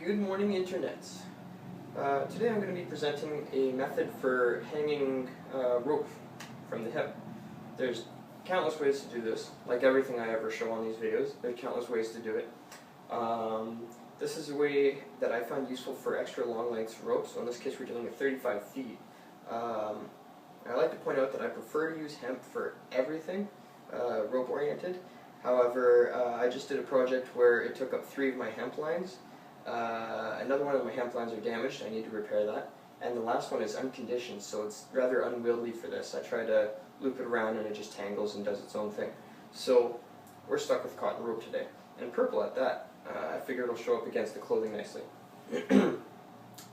Good morning, Internet. Today I'm going to be presenting a method for hanging rope from the hip. There's countless ways to do this. Like everything I ever show on these videos, there's countless ways to do it. This is a way that I find useful for extra long lengths of rope, so in this case we're dealing with 35 feet. I like to point out that I prefer to use hemp for everything rope oriented. However, I just did a project where it took up 3 of my hemp lines. Another one of my hemp lines are damaged, I need to repair that. And the last one is unconditioned, so it's rather unwieldy for this. I try to loop it around and it just tangles and does its own thing. So we're stuck with cotton rope today. And purple at that. I figure it'll show up against the clothing nicely.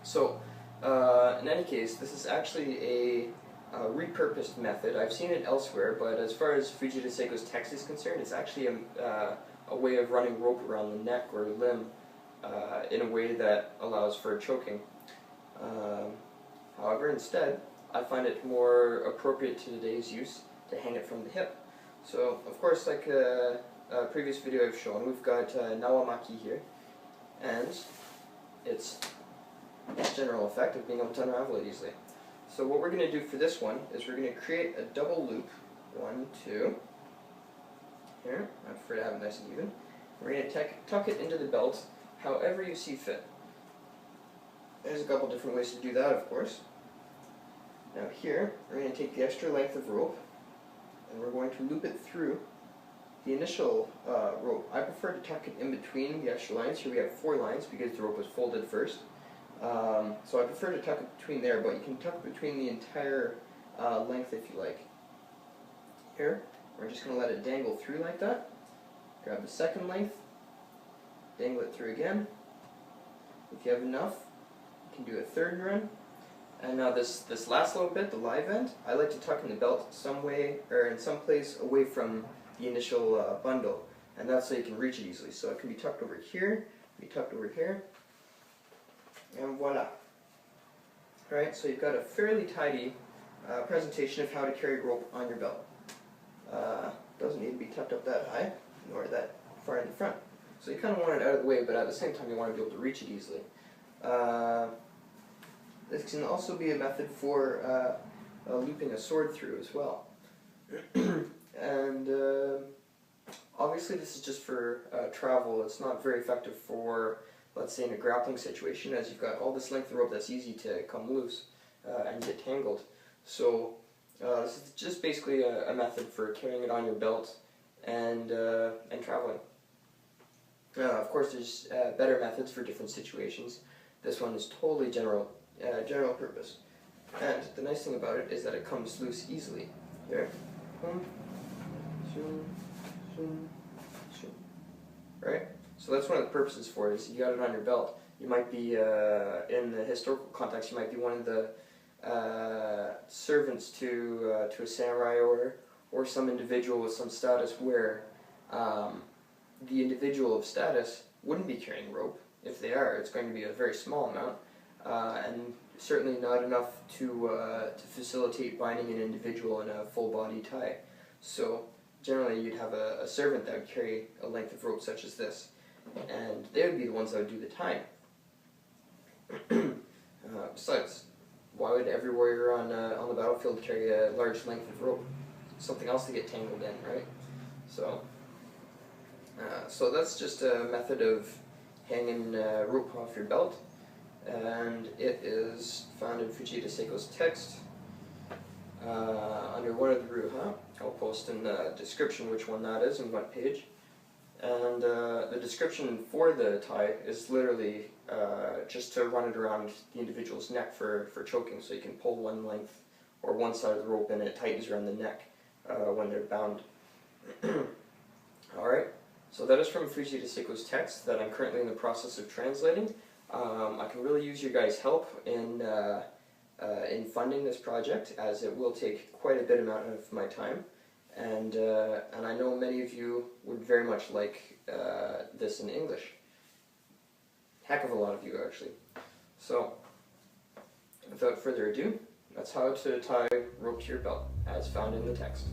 So, in any case, this is actually a repurposed method. I've seen it elsewhere, but as far as Fujita Seiko's text is concerned, it's actually a way of running rope around the neck or limb in a way that allows for choking. However, instead, I find it more appropriate to today's use to hang it from the hip. So, of course, like a previous video I've shown, we've got Nawamaki here, and its general effect of being able to unravel it easily. So what we're going to do for this one is we're going to create a double loop, 1, 2, here, I prefer to have it nice and even. We're going to tuck it into the belt however you see fit. There's a couple different ways to do that, of course. Now here, we're going to take the extra length of rope, and we're going to loop it through the initial rope. I prefer to tuck it in between the extra lines. Here we have 4 lines because the rope was folded first. So I prefer to tuck it between there, but you can tuck between the entire length if you like. Here, we're just going to let it dangle through like that. Grab the second length, dangle it through again. If you have enough, you can do a third run. And now this last little bit, the live end, I like to tuck in the belt some way, or in some place away from the initial bundle. And that's so you can reach it easily. So it can be tucked over here, be tucked over here, and voila. Alright, so you've got a fairly tidy presentation of how to carry rope on your belt. Doesn't need to be tucked up that high, nor that far in the front. So you kind of want it out of the way, but at the same time you want to be able to reach it easily. This can also be a method for looping a sword through as well. And obviously this is just for travel. It's not very effective for, let's say, in a grappling situation, as you've got all this length of rope that's easy to come loose and get tangled. So this is just basically a method for carrying it on your belt and traveling. Of course, there's better methods for different situations. This one is totally general purpose. And the nice thing about it is that it comes loose easily. There. Right? So that's one of the purposes for it, is you got it on your belt. You might be, in the historical context, you might be one of the servants to a samurai or some individual with some status where the individual of status wouldn't be carrying rope. If they are, it's going to be a very small amount, and certainly not enough to facilitate binding an individual in a full body tie. So generally you'd have a servant that would carry a length of rope such as this, and they would be the ones that would do the tying. Besides, why would every warrior on the battlefield carry a large length of rope? Something else to get tangled in, right? So that's just a method of hanging rope off your belt, and it is found in Fujita Seiko's text under one of the Ruha. I'll post in the description which one that is and what page. And the description for the tie is literally just to run it around the individual's neck for choking, so you can pull one length or one side of the rope and it tightens around the neck when they're bound. Alright, so that is from Fujita Seiko's text that I'm currently in the process of translating. I can really use your guys' help in funding this project, as it will take quite a bit amount of my time, and I know many of you would very much like this in English. Heck of a lot of you, actually. So, without further ado, that's how to tie rope to your belt, as found in the text.